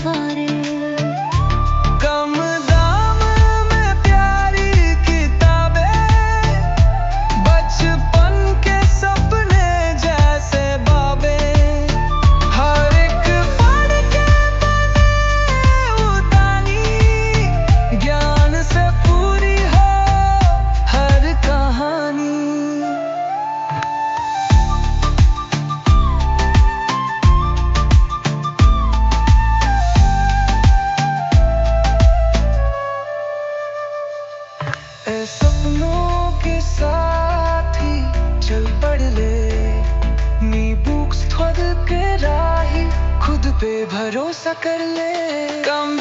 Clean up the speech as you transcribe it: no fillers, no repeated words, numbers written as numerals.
सवारे। कम दाम में प्यारी किताबें, बचपन के सपने जैसे बाबे। हर एक पढ़ के बने उतानी, ज्ञान से पूरी हो हर कहानी। सपनों के साथ ही चल पड़ ले, नी बुक्स खुद के राही, खुद पे भरोसा कर ले। कम